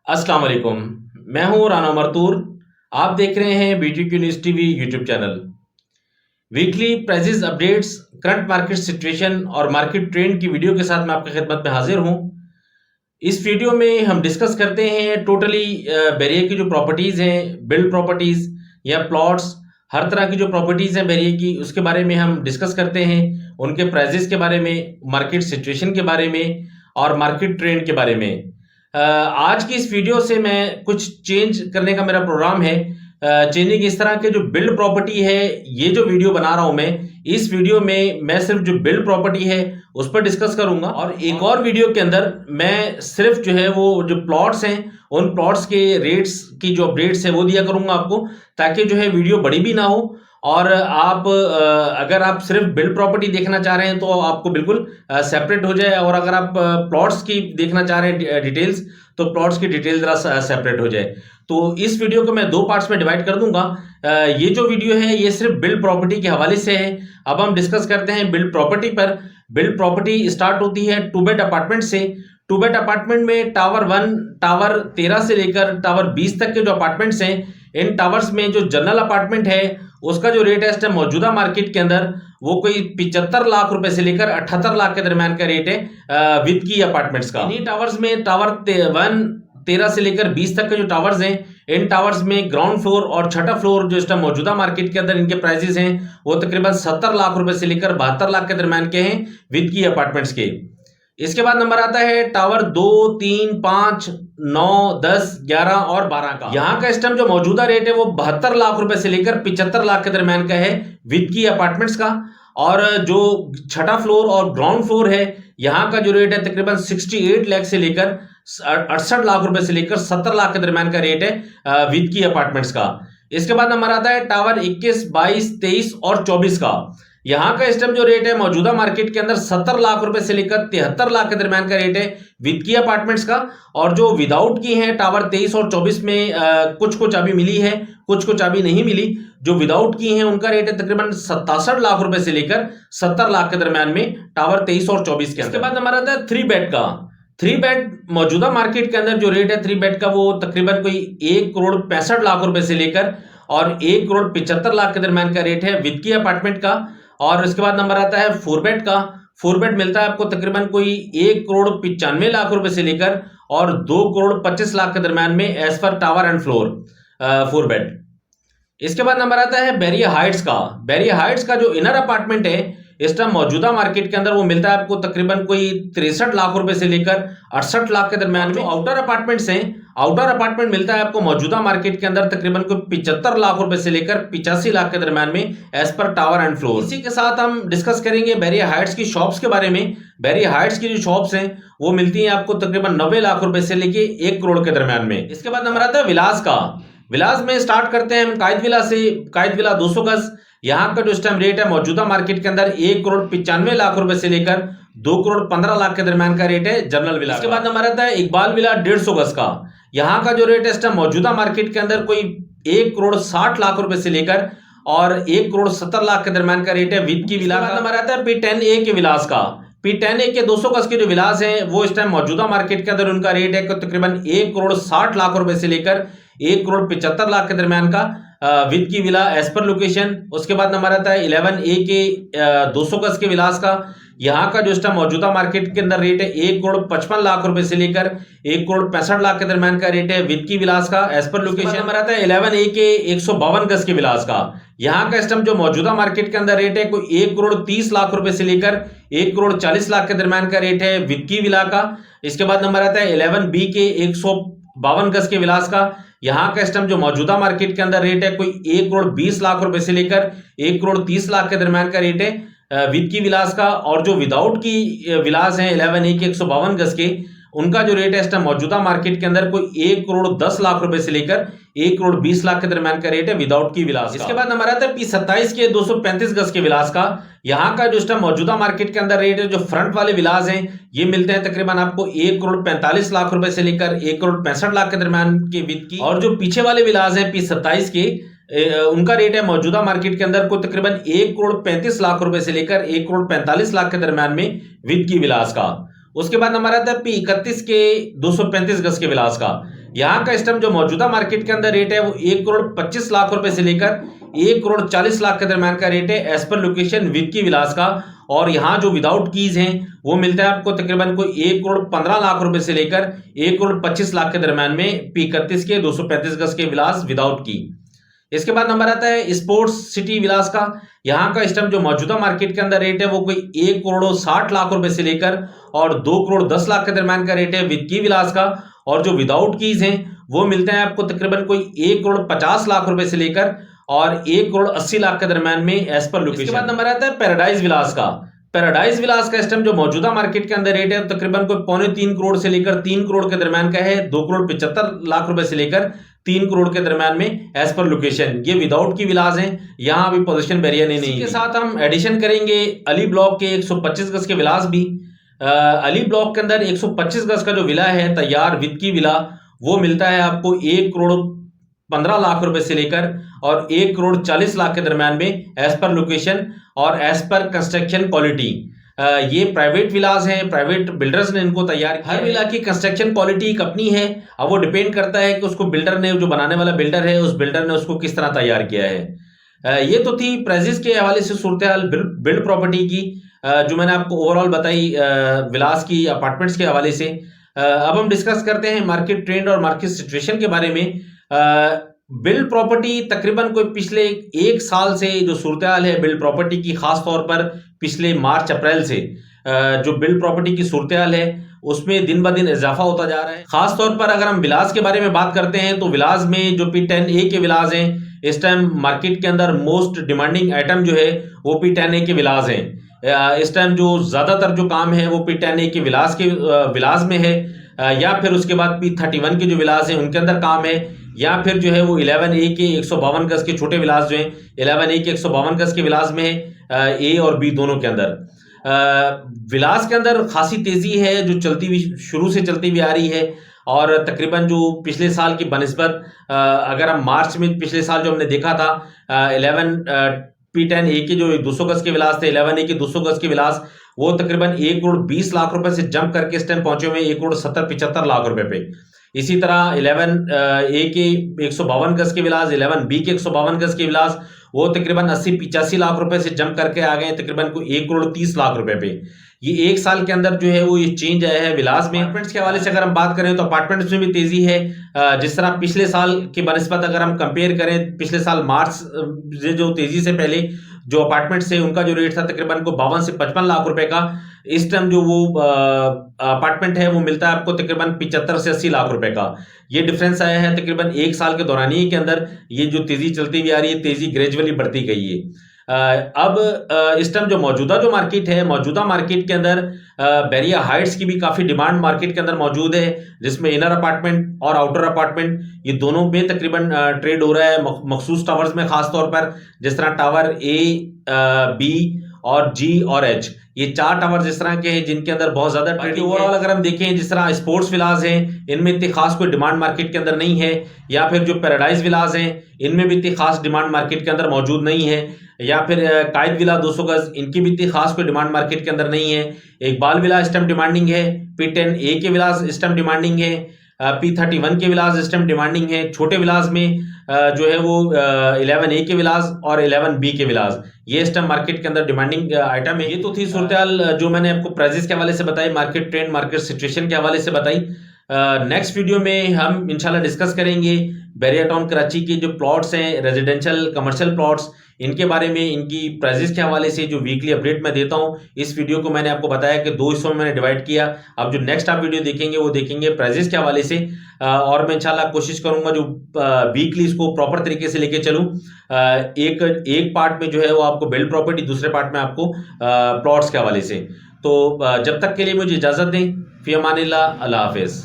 अस्सलाम वालेकुम। मैं हूं राना मरतूर। आप देख रहे हैं BTQ news TV YouTube channel. Weekly prices updates, current market situation और मार्केट ट्रेंड की वीडियो के साथ मैं आपकी खिदमत में हाजिर हूं। इस वीडियो में हम डिस्कस करते हैं टोटली बैरियर की जो प्रॉपर्टीज़ हैं, बिल्ड प्रॉपर्टीज़ या प्लॉट्स, हर तरह की जो प्रॉपर्टीज़ हैं बैरियर की, उसके बारे में हम डिस्कस करते हैं। उनके प्राइजेस के बारे में, मार्केट सिचुएशन के बारे में और मार्केट ट्रेंड के बारे में। आज की इस वीडियो से मैं कुछ चेंज करने का मेरा प्रोग्राम है। चेंजिंग इस तरह के जो बिल्ड प्रॉपर्टी है, ये जो वीडियो बना रहा हूं मैं, इस वीडियो में मैं सिर्फ जो बिल्ड प्रॉपर्टी है उस पर डिस्कस करूंगा और एक और वीडियो के अंदर मैं सिर्फ जो है वो जो प्लॉट्स हैं उन प्लॉट्स के रेट्स की जो अपडेट्स है वो दिया करूंगा आपको, ताकि जो है वीडियो बड़ी भी ना हो और आप अगर आप सिर्फ बिल्ड प्रॉपर्टी देखना चाह रहे हैं तो आपको बिल्कुल सेपरेट हो जाए, और अगर आप प्लॉट्स की देखना चाह रहे हैं डिटेल्स तो प्लॉट्स की डिटेल जरा सेपरेट हो जाए। तो इस वीडियो को मैं दो पार्ट्स में डिवाइड कर दूंगा। ये जो वीडियो है ये सिर्फ बिल्ड प्रॉपर्टी के हवाले से है। अब हम डिस्कस करते हैं बिल्ड प्रॉपर्टी पर। बिल्ड प्रॉपर्टी स्टार्ट होती है 2 बेड अपार्टमेंट से। 2 बेड अपार्टमेंट में टावर 1, टावर 13 से लेकर टावर 20 तक के जो अपार्टमेंट्स हैं, इन टावर्स में जो जनरल अपार्टमेंट है उसका जो रेट है इस टाइम मौजूदा मार्केट के अंदर वो कोई 75 लाख रुपए से लेकर 78 लाख के दरमियान का रेट है विद की अपार्टमेंट्स का। इन्हीं टावर्स में टावर 13 से लेकर 20 तक के जो टावर्स हैं, इन टावर्स में ग्राउंड फ्लोर और छठा फ्लोर जो इस टाइम मौजूदा मार्केट के अंदर इनके प्राइसेस हैं वो तकरीबन 70 लाख रुपए से लेकर 72 लाख के दरमियान के हैं विद की अपार्टमेंट्स के। इसके बाद नंबर आता है टावर 2, 3, 5, 9, 10, 11 और 12 का। यहाँ का इस टाइम जो मौजूदा रेट है वो 72 लाख रुपए से लेकर 75 लाख के दरमियान का है विद की अपार्टमेंट्स का। और जो छठा फ्लोर और ग्राउंड फ्लोर है यहाँ का जो रेट है तकरीबन 68 लाख से लेकर 68 लाख रुपए से लेकर 70 लाख के दरमियान का रेट है विद की अपार्टमेंट्स का। इसके बाद नंबर आता है टावर 21, 22, 23 और 24 का। यहाँ का इस टाइम जो रेट है मौजूदा मार्केट के अंदर 70 लाख रुपए से लेकर 73 लाख के दरमियान का रेट है विद की अपार्टमेंट्स का। और जो विदाउट की है टावर 23 और 24 में कुछ को चाबी मिली है, कुछ को चाबी नहीं मिली। जो विदाउट की है उनका रेट है तकरीबन 67 लाख रुपए से लेकर 70 लाख के दरमियान में टावर 23 और 24 के। इसके बाद नंबर आता है 3 बेड का। 3 बेड मौजूदा मार्केट के अंदर जो रेट है 3 बेड का वो तकरीबन कोई 1 करोड़ 65 लाख रुपए से लेकर और 1 करोड़ 75 लाख के दरमियान का रेट है विद की अपार्टमेंट का। और इसके बाद नंबर आता है 4 बेड का। 4 बेड मिलता है आपको तकरीबन कोई 1 करोड़ 95 लाख रुपए से लेकर और 2 करोड़ 25 लाख के दरमियान में as per tower and floor 4 bed. इसके बाद नंबर आता है बैरियर हाइट्स का। बैरियर हाइट्स का जो इनर अपार्टमेंट है इस टाइम मौजूदा मार्केट के अंदर वो मिलता है आपको तकरीबन कोई 63 लाख रुपए से लेकर 68 लाख के दरमियान में। आउटर अपार्टमेंट्स हैं, आउटर अपार्टमेंट मिलता है आपको मौजूदा मार्केट के अंदर तकरीबन कोई 75 लाख रुपए से लेकर 85 लाख के दरमियान में as per tower and floor. इसी के साथ हम डिस्कस करेंगे बैरियर हाइट्स की शॉप्स के बारे में। बैरियर हाइट्स की जो शॉप्स हैं वो मिलती हैं आपको तकरीबन 90 लाख रुपए से लेके 1 करोड़ के दरमियान में। इसके बाद नंबर आता है विलास का। विलास में स्टार्ट करते हैं हम कायद विला से। कायद विला 200 गज, यहाँ का जो इस टाइम रेट है मौजूदा मार्केट के अंदर 1 करोड़ 95 लाख रुपए से लेकर 2 करोड़ 15 लाख के दरमियान का रेट है जनरल विला। इसके बाद नंबर आता है इकबाल विला 150 गज का। यहाँ का जो रेट है इस टाइम मौजूदा मार्केट के अंदर कोई 1 करोड़ 60 लाख रुपए से लेकर और 1 करोड़ 70 लाख के दरमियान का रेट है विद की विला का। नंबर आता है P10A के विलास का। P10A के 200 गज के जो विलास हैं वो इस टाइम मौजूदा मार्केट के अंदर उनका रेट है तकरीबन 1 करोड़ 60 लाख रुपए से लेकर 1 करोड़ 75 लाख के दरमियान का विद की विला एज पर लोकेशन। उसके बाद नंबर आता है 11A के 200 गज के विलास का। यहाँ का जो इस टाइम मौजूदा मार्केट के अंदर रेट है 1 करोड़ 55 लाख रुपए से लेकर 1 करोड़ 65 लाख के दरमियान का रेट है विद की विलास का एज पर लोकेशन। नंबर आता है 11A के 152 गज के विलास का। यहाँ का इस टाइम जो मौजूदा मार्केट के अंदर रेट है कोई 1 करोड़ 30 लाख रुपए से लेकर 1 करोड़ 40 लाख के दरमियान का रेट है विद की विला का। इसके बाद नंबर आता है 11B के 152 गज के विलास का। यहाँ का इस टाइम जो मौजूदा मार्केट के अंदर रेट है कोई 1 करोड़ 20 लाख रुपए से लेकर 1 करोड़ 30 लाख के दरमियान का रेट है विद की विलास का। और जो विदाउट की विलास हैं 11A के 152 गज के, उनका जो रेट है इस टाइम मौजूदा मार्केट के अंदर कोई 1 करोड़ 10 लाख रुपए से लेकर 1 करोड़ 20 लाख के दरमियान का रेट है विदाउट की विलास। इसके बाद नंबर आता है P27 के 235 गज के विलास का। यहाँ का जो इस टाइम मौजूदा मार्केट के अंदर रेट है, जो फ्रंट वाले विलास हैं ये मिलते हैं तकरीबन आपको 1 करोड़ 45 लाख रुपए से लेकर 1 करोड़ 65 लाख के दरमियान के विद की। और जो पीछे वाले विलास हैं P27 के, उनका रेट है मौजूदा मार्केट के अंदर को तकरीबन 1 करोड़ 35 लाख रुपए से लेकर 1 करोड़ 45 लाख के दरमियान में विद की विलास का। उसके बाद नंबर आता है P31 के 235 गज के विलास का। यहाँ का इस टाइम जो मौजूदा मार्केट के अंदर रेट है वो 1,25,00,000 रुपए से लेकर 1,40,00,000 के दरम्यान का रेट है एज पर लोकेशन विद की विलास का। और यहाँ जो विदाउट कीज हैं वो मिलता है आपको तकरीबन कोई 1,15,00,000 रुपए से लेकर 1,25,00,000 के दरम्यान में P31 के 235 गज के विलास विदाउट की। इसके बाद नंबर आता है स्पोर्ट्स सिटी विलास का। यहाँ का इस टाइम जो मौजूदा मार्केट के अंदर रेट है वो कोई 1,60,00,000 रुपए से लेकर और 2,10,00,000 के दरम्यान का रेट है विद की विलास का। और जो विदाउट कीज हैं वो मिलते हैं आपको तकरीबन कोई 1,50,00,000 रुपए से लेकर और 1,80,00,000 के दरम्यान में एज पर लोकेशन। इसके बाद नंबर आता है पैराडाइज विलास का। पैराडाइज विलास का इस टाइम जो मौजूदा मार्केट के अंदर रेट है तकरीबन कोई 3.25 करोड़ से लेकर 3 करोड़ के दरम्यान का है, 2,75,00,000 रुपए से लेकर 3 करोड़ के दरम्यान में एज पर लोकेशन। ये विदाउट की विलास हैं, यहाँ अभी पोजीशन बैरियर नहीं है। इसके साथ हम एडिशन करेंगे अली ब्लॉक के 125 गज के विलास भी। अली ब्लॉक के अंदर 125 गज का जो विला है तैयार विद की विला वो मिलता है आपको 1,15,00,000 रुपए से लेकर और 1,40,00,000 के दरम्यान में एज पर लोकेशन और एज पर कंस्ट्रक्शन क्वालिटी। ये प्राइवेट विलास हैं, प्राइवेट बिल्डर्स ने इनको तैयार किया। हर विला की कंस्ट्रक्शन क्वालिटी एक अपनी है, अब वो डिपेंड करता है कि उसको बिल्डर ने, जो बनाने वाला बिल्डर है, उस बिल्डर ने उसको किस तरह तैयार किया है। ये तो थी प्राइजेस के हवाले से सूरत हाल बिल्ड प्रॉपर्टी की, जो मैंने आपको ओवरऑल बताई विलास की अपार्टमेंट्स के हवाले से। अब हम डिस्कस करते हैं मार्केट ट्रेंड और मार्केट सिचुएशन के बारे में। बिल्ड प्रॉपर्टी तकरीबन कोई पिछले 1 साल से जो सूरत हाल है बिल्ड प्रॉपर्टी की, खास तौर पर पिछले मार्च अप्रैल से जो बिल्ड प्रॉपर्टी की सूरत हाल है उसमें दिन ब दिन इजाफा होता जा रहा है। खास तौर पर अगर हम विलास के बारे में बात करते हैं तो विलास में जो P10A के विलास हैं इस टाइम मार्केट के अंदर मोस्ट डिमांडिंग आइटम जो है वो P10A के विलास हैं। इस टाइम जो ज्यादातर जो काम है वो P10A के विलास में है, या फिर उसके बाद P31 के जो विलास हैं उनके अंदर काम है, या फिर जो है वो 11A के 152 गज के छोटे विलास जो हैं 11A के 152 गज के विलास में है, A और B दोनों के अंदर। विलास के अंदर खासी तेजी है जो शुरू से चलती हुई आ रही है। और तकरीबन जो पिछले साल की बनस्बत अगर हम मार्च में पिछले साल जो हमने देखा था 11 P10A के जो 200 गज के विलास थे, 11A के 200 गज के विलास वो तकरीबन 1,20,00,000 रुपए से जंप करके इस टाइम पहुंचे हुए 1,70,75,00,000 रुपए पे। इसी तरह 11A के 152 गज के विलास, 11B के 152 गज के विलास वो तकरीबन 80-85 लाख रुपए से जंप करके आ गए तकरीबन को 1,30,00,000 रुपए पे। ये 1 साल के अंदर जो है वो ये चेंज आया है विलास में। अपार्टमेंट्स के हवाले से अगर हम बात करें तो अपार्टमेंट्स में भी तेजी है। जिस तरह पिछले साल के बनस्बत अगर हम कंपेयर करें, पिछले साल मार्च से जो तेजी से पहले जो अपार्टमेंट्स है उनका जो रेट था तकरीबन को 52 से 55 लाख रुपए का, इस टाइम जो वो अपार्टमेंट है वो मिलता है आपको तकरीबन 75 से 80 लाख रुपए का। ये डिफरेंस आया है तकरीबन 1 साल के दौरानिए के अंदर। ये जो तेजी चलती हुई आ रही है, तेजी ग्रेजुअली बढ़ती गई है। अब इस टाइम जो मौजूदा जो मार्केट है, मौजूदा मार्केट के अंदर बैरिया हाइट्स की भी काफी डिमांड मार्केट के अंदर मौजूद है, जिसमें इनर अपार्टमेंट और आउटर अपार्टमेंट ये दोनों में तकरीबन ट्रेड हो रहा है। मखसूस टावर्स में खास तौर पर जिस तरह टावर A, B और G और H, ये 4 टावर जिस तरह के हैं जिनके अंदर बहुत ज्यादा ट्रेडिंग। ओवरऑल अगर हम देखें जिस तरह स्पोर्ट्स विलास हैं इनमें इतनी खास कोई डिमांड मार्केट के अंदर नहीं है, या फिर जो पैराडाइज विलास हैं इनमें भी इतनी खास डिमांड मार्केट के अंदर मौजूद नहीं है, या फिर कायद विला 200 गज इनकी भी इतनी खास कोई डिमांड मार्केट के अंदर नहीं है। इकबाल विला इस टाइम डिमांडिंग है, P10A के विलास इस टाइम डिमांडिंग है, P31 के विलास इस टाइम डिमांडिंग है। छोटे विलास में जो है वो 11A के विलास और 11B के विलास ये इस टाइम मार्केट के अंदर डिमांडिंग आइटम है। ये तो थी सूरत हाल जो मैंने आपको प्राइजेस के हवाले से बताई, मार्केट ट्रेंड, मार्केट सिचुएशन के हवाले से बताई। नेक्स्ट वीडियो में हम इंशाल्लाह डिस्कस करेंगे बैरिया टाउन कराची के जो प्लॉट्स हैं, रेजिडेंशियल कमर्शियल प्लॉट्स, इनके बारे में, इनकी प्राइजेस के हवाले से जो वीकली अपडेट मैं देता हूं। इस वीडियो को मैंने आपको बताया कि 2 हिस्सों में मैंने डिवाइड किया। अब जो नेक्स्ट आप वीडियो देखेंगे वो देखेंगे प्राइजेस के हवाले से, और मैं इंशाल्लाह कोशिश करूंगा जो वीकली इसको प्रॉपर तरीके से लेके चलूं। एक पार्ट में जो है वो आपको बिल्ड प्रॉपर्टी, दूसरे पार्ट में आपको प्लॉट्स के हवाले से। तो जब तक के लिए मुझे इजाजत दें। फी अमानिल्लाह, अल्लाह हाफिज।